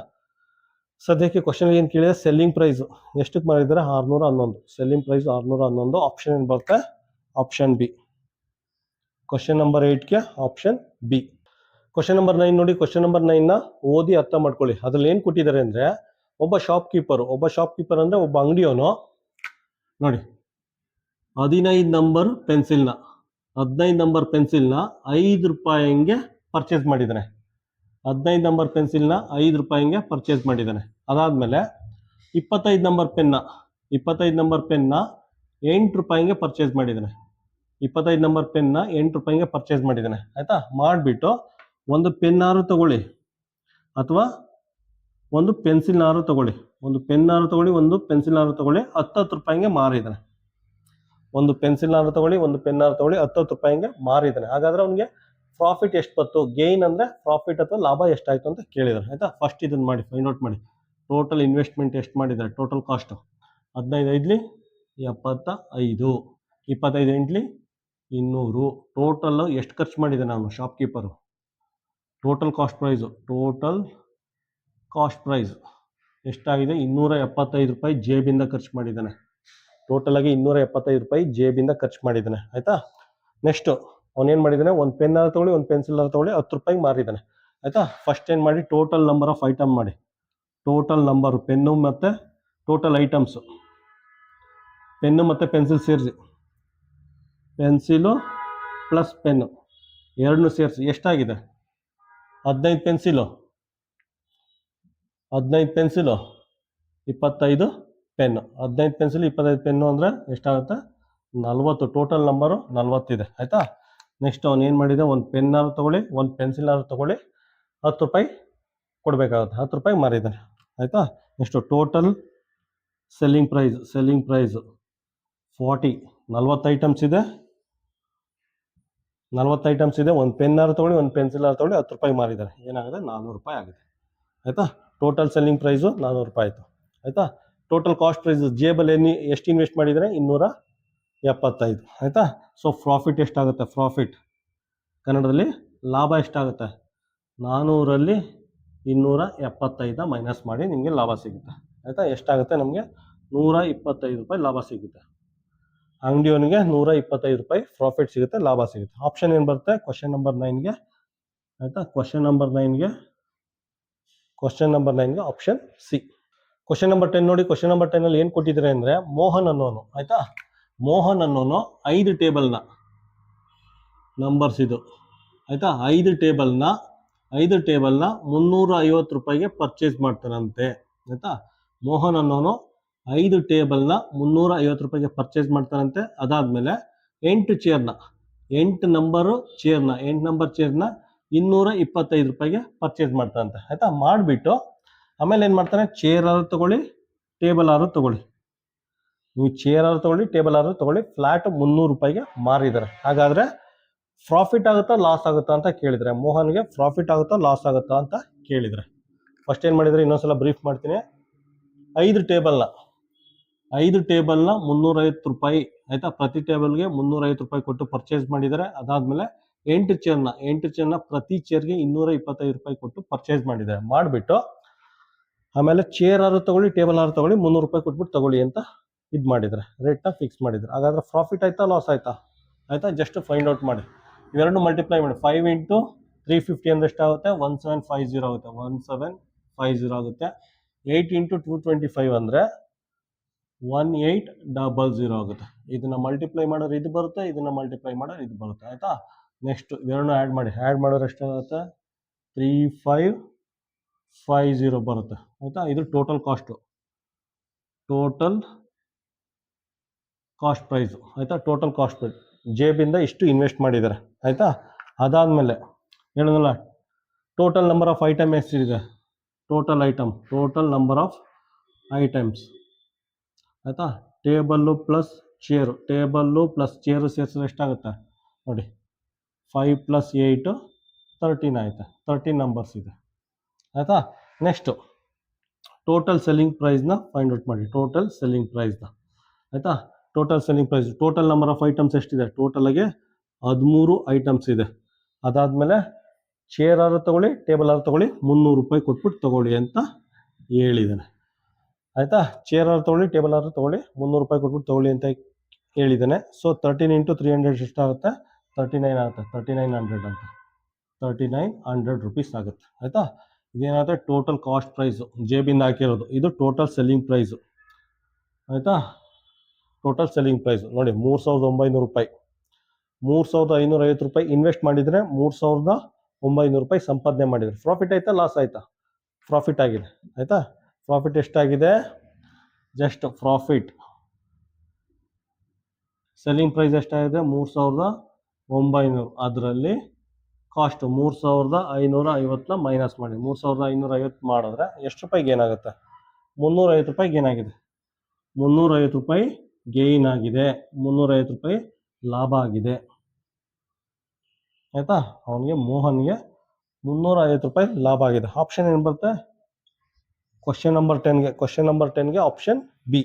ಸದ್ಯಕ್ಕೆ ಕ್ವಶನ್ ಏನು ಕೇಳಿದರೆ ಸೆಲ್ಲಿಂಗ್ ಪ್ರೈಸು ಎಷ್ಟಕ್ಕೆ ಮಾರಿದ್ದಾರೆ? 611. Selling price 611. ಆಪ್ಷನ್ ಏನು ಬರುತ್ತೆ? Option B. ಕ್ವಶನ್ ನಂಬರ್ 8ಗೆ ಆಪ್ಷನ್ ಬಿ. ಕ್ವಶನ್ ನಂಬರ್ 9 ನೋಡಿ. ಕ್ವಶನ್ ನಂಬರ್ 9ನ ಓದಿ ಅರ್ಥ ಮಾಡ್ಕೊಳ್ಳಿ. ಅದ್ರಲ್ಲಿ ಏನು ಕೊಟ್ಟಿದ್ದಾರೆ ಅಂದರೆ, ಒಬ್ಬ ಶಾಪ್ ಕೀಪರ್ ಅಂದರೆ ಒಬ್ಬ ಅಂಗಡಿಯವನು ನೋಡಿ 15 ನಂಬರ್ ಪೆನ್ಸಿಲ್ನ 5 ರೂಪಾಯಿಗೆ ಪರ್ಚೇಸ್ ಮಾಡಿದ್ದಾನೆ. 15 ನಂಬರ್ ಪೆನ್ಸಿಲ್ನ 5 ರೂಪಾಯಿಗೆ ಪರ್ಚೇಸ್ ಮಾಡಿದ್ದಾನೆ. ಅದಾದಮೇಲೆ 25 ನಂಬರ್ ಪೆನ್ನ 8 ರೂಪಾಯಿಗೆ ಪರ್ಚೇಸ್ ಮಾಡಿದ್ದಾನೆ. 25 ನಂಬರ್ ಪೆನ್ನ 8 ರೂಪಾಯಿಗೆ ಪರ್ಚೇಸ್ ಮಾಡಿದ್ದಾನೆ ಆಯಿತಾ. ಮಾಡಿಬಿಟ್ಟು ಒಂದು ಪೆನ್ನಾರು ತಗೊಳ್ಳಿ ಅಥವಾ ಒಂದು ಪೆನ್ಸಿಲ್ನಾರು ತಗೊಳ್ಳಿ, ಒಂದು ಪೆನ್ನಾರು ತಗೊಳ್ಳಿ, ಒಂದು ಪೆನ್ಸಿಲ್ನಾರು ತಗೊಳ್ಳಿ, 10 ರೂಪಾಯಿಗೆ ಮಾರಿದ್ದಾನೆ. ಒಂದು ಪೆನ್ಸಿಲ್ನಾರು ತಗೊಳ್ಳಿ, ಒಂದು ಪೆನ್ನಾರು ತಗೊಳ್ಳಿ, 10 ರೂಪಾಯಿಗೆ ಮಾರಿದ್ದಾನೆ. ಹಾಗಾದ್ರೆ ಅವನಿಗೆ ಪ್ರಾಫಿಟ್ ಎಷ್ಟು ಬಂತು? ಗೇನ್ ಅಂದರೆ ಪ್ರಾಫಿಟ್ ಅಥವಾ ಲಾಭ ಎಷ್ಟಾಯಿತು ಅಂತ ಕೇಳಿದ್ದಾರೆ ಆಯಿತಾ. ಫಸ್ಟ್ ಇದನ್ನು ಮಾಡಿ, ಫೈಂಡ್ ಔಟ್ ಮಾಡಿ. ಟೋಟಲ್ ಇನ್ವೆಸ್ಟ್ಮೆಂಟ್ ಎಷ್ಟು ಮಾಡಿದ್ದಾರೆ? Total cost 15 5ಲಿ 75, 25 8ಲಿ 200. ಟೋಟಲ್ಲು ಎಷ್ಟು ಖರ್ಚು ಮಾಡಿದ್ದಾನೆ ಅವನು ಶಾಪ್ಕೀಪರು? ಟೋಟಲ್ ಕಾಸ್ಟ್ ಪ್ರೈಸ್ ಎಷ್ಟಾಗಿದೆ? 275 ರೂಪಾಯಿ ಜೇಬಿಂದ ಖರ್ಚು ಮಾಡಿದ್ದಾನೆ. ಟೋಟಲಾಗಿ 275 ರೂಪಾಯಿ ಜೇಬಿಂದ ಖರ್ಚು ಮಾಡಿದ್ದಾನೆ ಆಯಿತಾ. ನೆಕ್ಸ್ಟು ಅವನೇನು ಮಾಡಿದ್ದಾನೆ? ಒಂದು ಪೆನ್ನಾರು ತೊಗೊಳ್ಳಿ, ಒಂದು ಪೆನ್ಸಿಲ್ನಾರು ತೊಗೊಳ್ಳಿ, 10 ರೂಪಾಯಿಗೆ ಮಾರಿದ್ದಾನೆ ಆಯಿತಾ. ಫಸ್ಟ್ ಏನು ಮಾಡಿ? ಟೋಟಲ್ ನಂಬರ್ ಆಫ್ ಐಟಮ್ ಮಾಡಿ. ಟೋಟಲ್ ನಂಬರು ಪೆನ್ನು ಮತ್ತು ಟೋಟಲ್ ಐಟಮ್ಸು, ಪೆನ್ನು ಮತ್ತು ಪೆನ್ಸಿಲ್ ಸೇರಿಸಿ, ಪೆನ್ಸಿಲು ಪ್ಲಸ್ ಪೆನ್ನು ಎರಡನ್ನೂ ಸೇರಿಸಿ ಎಷ್ಟಾಗಿದೆ? 15 ಪೆನ್ಸಿಲು 25 ಪೆನ್ನು. 15 ಪೆನ್ಸಿಲ್ 25 ಪೆನ್ನು ಅಂದರೆ ಎಷ್ಟಾಗುತ್ತೆ? 40. ಟೋಟಲ್ ನಂಬರು 40 ಇದೆ ಆಯಿತಾ. ನೆಕ್ಸ್ಟ್ ಅವನು ಏನು ಮಾಡಿದೆ? ಒಂದು ಪೆನ್ನಾರು ತೊಗೊಳ್ಳಿ, ಒಂದು ಪೆನ್ಸಿಲ್ನಾರು ತೊಗೊಳ್ಳಿ, 10 ರೂಪಾಯಿ ಕೊಡಬೇಕಾಗುತ್ತೆ. 10 ರೂಪಾಯಿ ಮಾರಿದ್ದಾನೆ ಆಯಿತಾ. Next total selling price 40, 40 items ಇದೆ. 40 ಐಟಮ್ಸ್ ಇದೆ. ಒಂದು ಪೆನ್ನಾರು ತೊಗೊಳ್ಳಿ, ಒಂದು ಪೆನ್ಸಿಲಾರು ತೊಗೊಳ್ಳಿ, 10 ರೂಪಾಯಿ ಮಾರಿದ್ದಾರೆ. ಏನಾಗಿದೆ? 400 ರೂಪಾಯಿ ಆಗಿದೆ. ಆಯಿತಾ? ಟೋಟಲ್ ಸೆಲ್ಲಿಂಗ್ ಪ್ರೈಸು 400 ರೂಪಾಯಿ ಆಯಿತು. ಆಯಿತಾ? ಟೋಟಲ್ ಕಾಸ್ಟ್ ಪ್ರೈಸ್ ಜೇಬಲ್ಲಿ ಎಷ್ಟು ಇನ್ವೆಸ್ಟ್ ಮಾಡಿದರೆ? 275. ಆಯಿತಾ? ಸೊ ಪ್ರಾಫಿಟ್ ಎಷ್ಟಾಗುತ್ತೆ? ಪ್ರಾಫಿಟ್ ಕನ್ನಡದಲ್ಲಿ ಲಾಭ ಎಷ್ಟಾಗುತ್ತೆ? 400ರಲ್ಲಿ 275 ಮೈನಸ್ ಮಾಡಿ ನಿಮಗೆ ಲಾಭ ಸಿಗುತ್ತೆ. ಆಯಿತಾ? ಎಷ್ಟಾಗುತ್ತೆ? ನಮಗೆ 125 ರೂಪಾಯಿ ಲಾಭ ಸಿಗುತ್ತೆ. ಅಂಗಡಿಯವನಿಗೆ 125 ರೂಪಾಯಿ ಪ್ರಾಫಿಟ್ ಸಿಗುತ್ತೆ, ಲಾಭ ಸಿಗುತ್ತೆ. ಆಪ್ಷನ್ ಏನು ಬರುತ್ತೆ? ಕ್ವಶನ್ ನಂಬರ್ 9ಗೆ. ಆಯಿತಾ? ಕ್ವಶನ್ ನಂಬರ್ 9ಗೆ ಆಪ್ಷನ್ ಸಿ. ಕ್ವಶನ್ ನಂಬರ್ 10 ನೋಡಿ. ಕ್ವಶನ್ ನಂಬರ್ 10 ಏನು ಕೊಟ್ಟಿದ್ದಾರೆ ಅಂದರೆ, ಮೋಹನ್ ಅನ್ನೋನು, ಆಯಿತಾ, ಮೋಹನ್ ಅನ್ನೋನು 5 ಟೇಬಲ್ನ ನಂಬರ್ಸ್ ಇದು, ಆಯಿತಾ, 5 ಟೇಬಲ್ನ 350 ರೂಪಾಯಿಗೆ ಪರ್ಚೇಸ್ ಮಾಡ್ತಾನಂತೆ. ಆಯಿತಾ? ಮೋಹನ್ ಅನ್ನೋನು 5 ಟೇಬಲ್ನ 350 ರೂಪಾಯಿಗೆ ಪರ್ಚೇಸ್ ಮಾಡ್ತಾನಂತೆ. ಅದಾದಮೇಲೆ 8 ನಂಬರ್ ಚೇರ್ನ 225 ರೂಪಾಯಿಗೆ ಪರ್ಚೇಸ್ ಮಾಡ್ತಾನಂತೆ. ಆಯಿತಾ? ಮಾಡಿಬಿಟ್ಟು ಆಮೇಲೆ ಏನು ಮಾಡ್ತಾನೆ? ಚೇರ್ ಆರು ತೊಗೊಳ್ಳಿ, ಟೇಬಲ್ ಆರು ತೊಗೊಳ್ಳಿ. ನೀವು ಚೇರ್ ಆರು ತೊಗೊಳ್ಳಿ, ಟೇಬಲ್ ಆರು ತೊಗೊಳ್ಳಿ. ಫ್ಲ್ಯಾಟ್ 300 ರೂಪಾಯಿಗೆ ಮಾರಿದ್ದಾರೆ. ಹಾಗಾದರೆ ಪ್ರಾಫಿಟ್ ಆಗುತ್ತಾ ಲಾಸ್ ಆಗುತ್ತಾ ಅಂತ ಕೇಳಿದರೆ, ಮೋಹನ್ಗೆ ಪ್ರಾಫಿಟ್ ಆಗುತ್ತಾ ಲಾಸ್ ಆಗುತ್ತಾ ಅಂತ ಕೇಳಿದರೆ, ಫಸ್ಟ್ ಏನು ಮಾಡಿದರೆ? ಇನ್ನೊಂದ್ಸಲ ಬ್ರೀಫ್ ಮಾಡ್ತೀನಿ. 5 ಟೇಬಲ್ನ 350 ರೂಪಾಯಿ, ಆಯಿತಾ, ಪ್ರತಿ ಟೇಬಲ್ಗೆ 350 ರೂಪಾಯಿ ಕೊಟ್ಟು ಪರ್ಚೇಸ್ ಮಾಡಿದ್ದಾರೆ. ಅದಾದಮೇಲೆ 8 ಚೇರ್ನ ಪ್ರತಿ ಚೇರ್ಗೆ 225 ರೂಪಾಯಿ ಕೊಟ್ಟು ಪರ್ಚೇಸ್ ಮಾಡಿದ್ದಾರೆ. ಮಾಡಿಬಿಟ್ಟು ಆಮೇಲೆ ಚೇರ್ ಆರು ತೊಗೊಳ್ಳಿ, ಟೇಬಲ್ ಆರು ತೊಗೊಳ್ಳಿ, 300 ರೂಪಾಯಿ ಕೊಟ್ಬಿಟ್ಟು ತೊಗೊಳ್ಳಿ ಅಂತ ಇದು ಮಾಡಿದರೆ, ರೇಟ್ನ ಫಿಕ್ಸ್ ಮಾಡಿದ್ದಾರೆ. ಹಾಗಾದರೆ ಪ್ರಾಫಿಟ್ ಆಯಿತಾ ಲಾಸ್ ಆಯಿತಾ? ಆಯಿತಾ? ಜಸ್ಟ್ ಫೈಂಡ್ ಔಟ್ ಮಾಡಿ. ಇವೆರಡು ಮಲ್ಟಿಪ್ಲೈ ಮಾಡಿ. 5 × 350 ಅಂದರೆ ಎಷ್ಟಾಗುತ್ತೆ? 1750 ಆಗುತ್ತೆ. 1750 ಆಗುತ್ತೆ. 8 × 225 ಅಂದರೆ 1800 ಆಗುತ್ತೆ. ಇದನ್ನು ಮಲ್ಟಿಪ್ಲೈ ಮಾಡೋರು ಇದು ಬರುತ್ತೆ, ಇದನ್ನು ಮಲ್ಟಿಪ್ಲೈ ಮಾಡೋರು ಇದು ಬರುತ್ತೆ. ಆಯಿತಾ? ನೆಕ್ಸ್ಟ್ ಇವೆರಡನ್ನೂ ಆ್ಯಡ್ ಮಾಡೋರು ಎಷ್ಟಾಗುತ್ತೆ? 3550 ಬರುತ್ತೆ. ಆಯಿತಾ? ಇದು ಟೋಟಲ್ ಕಾಸ್ಟ್ ಪ್ರೈಸು. ಆಯಿತಾ? ಟೋಟಲ್ ಕಾಸ್ಟ್ ಪ್ರೈಸ್ ಜೇಬಿಂದ ಇಷ್ಟು ಇನ್ವೆಸ್ಟ್ ಮಾಡಿದ್ದಾರೆ. ಆಯಿತಾ? ಅದಾದಮೇಲೆ ಹೇಳಿದ್ನಲ್ಲ, ಟೋಟಲ್ ನಂಬರ್ ಆಫ್ ಐಟಮ್ ಎಷ್ಟಿದೆ? ಟೋಟಲ್ ನಂಬರ್ ಆಫ್ ಐಟಮ್ಸ್, ಆಯಿತಾ, ಟೇಬಲ್ಲು ಪ್ಲಸ್ ಚೇರು ಸೇರಿಸಿದ್ರೆ ಎಷ್ಟಾಗುತ್ತೆ ನೋಡಿ? 5 + 8 13 ಆಯಿತಾ? 13 ನಂಬರ್ಸ್ ಇದೆ. ಆಯಿತಾ? ನೆಕ್ಸ್ಟು ಟೋಟಲ್ ಸೆಲ್ಲಿಂಗ್ ಪ್ರೈಸ್ನ ಫೈಂಡ್ ಔಟ್ ಮಾಡಿ. ಟೋಟಲ್ ಸೆಲ್ಲಿಂಗ್ ಪ್ರೈಸ್ನ, ಆಯಿತಾ, ಟೋಟಲ್ ನಂಬರ್ ಆಫ್ ಐಟಮ್ಸ್ ಎಷ್ಟಿದೆ? ಟೋಟಲಾಗೆ 13 ಐಟಮ್ಸ್ ಇದೆ. ಅದಾದಮೇಲೆ ಚೇರ್ ಆರು ತೊಗೊಳ್ಳಿ, ಟೇಬಲ್ ಆರು ತೊಗೊಳ್ಳಿ, 300 ರೂಪಾಯಿ ಕೊಟ್ಬಿಟ್ಟು ತೊಗೊಳ್ಳಿ ಅಂತ ಹೇಳಿದ್ದಾನೆ. ಆಯಿತಾ? ಚೇರ್ ಆರು ತೊಗೊಳ್ಳಿ, ಟೇಬಲ್ ಆರು ತೊಗೊಳ್ಳಿ, 300 ರೂಪಾಯಿ ಕೊಟ್ಬಿಟ್ಟು ತೊಗೊಳ್ಳಿ ಅಂತ ಹೇಳಿದ್ದಾನೆ. ಸೊ 13 × 300 ಎಷ್ಟಾಗುತ್ತೆ? 39 ಆಗುತ್ತೆ. 3900 ಅಂತ 3900 ರೂಪೀಸ್ ಆಗುತ್ತೆ. ಆಯಿತಾ? ಇದೇನಾಗುತ್ತೆ? ಟೋಟಲ್ ಕಾಸ್ಟ್ ಪ್ರೈಸು, ಜೇಬಿಂದ ಹಾಕಿರೋದು. ಇದು ಟೋಟಲ್ ಸೆಲ್ಲಿಂಗ್ ಪ್ರೈಸು. ಆಯಿತಾ? ಟೋಟಲ್ ಸೆಲ್ಲಿಂಗ್ ಪ್ರೈಸು ನೋಡಿ, 3900 ರೂಪಾಯಿ. 3550 ರೂಪಾಯಿ ಇನ್ವೆಸ್ಟ್ ಮಾಡಿದರೆ 3900 ರೂಪಾಯಿ ಸಂಪಾದನೆ ಮಾಡಿದರೆ ಪ್ರಾಫಿಟ್ ಆಯಿತಾ ಲಾಸ್ ಆಯಿತಾ? ಪ್ರಾಫಿಟ್ ಆಗಿದೆ. ಆಯಿತಾ? ಪ್ರಾಫಿಟ್ ಎಷ್ಟಾಗಿದೆ? ಜಸ್ಟ್ ಪ್ರಾಫಿಟ್ ಸೆಲ್ಲಿಂಗ್ ಪ್ರೈಸ್ ಎಷ್ಟಾಗಿದೆ? 3900. ಅದರಲ್ಲಿ ಕಾಸ್ಟ್ 3550ನ ಮೈನಸ್ ಮಾಡಿ. 3550 ಮಾಡಿದ್ರೆ ಎಷ್ಟು ರೂಪಾಯಿ ಗೇನ್ ಆಗುತ್ತೆ? 350 ರೂಪಾಯಿ ಗೇನ್ ಆಗಿದೆ. 350 ರೂಪಾಯಿ ಗೇನ್ ಆಗಿದೆ. 350 ರೂಪಾಯಿ ಲಾಭ ಆಗಿದೆ. ಆಯಿತಾ? ಮೋಹನ್ಗೆ 350 ರೂಪಾಯಿ ಲಾಭ ಆಗಿದೆ. ಆಪ್ಷನ್ ಏನು ಬರುತ್ತೆ? ಕ್ವಶನ್ ನಂಬರ್ 10ಗೆ ಆಪ್ಷನ್ ಬಿ.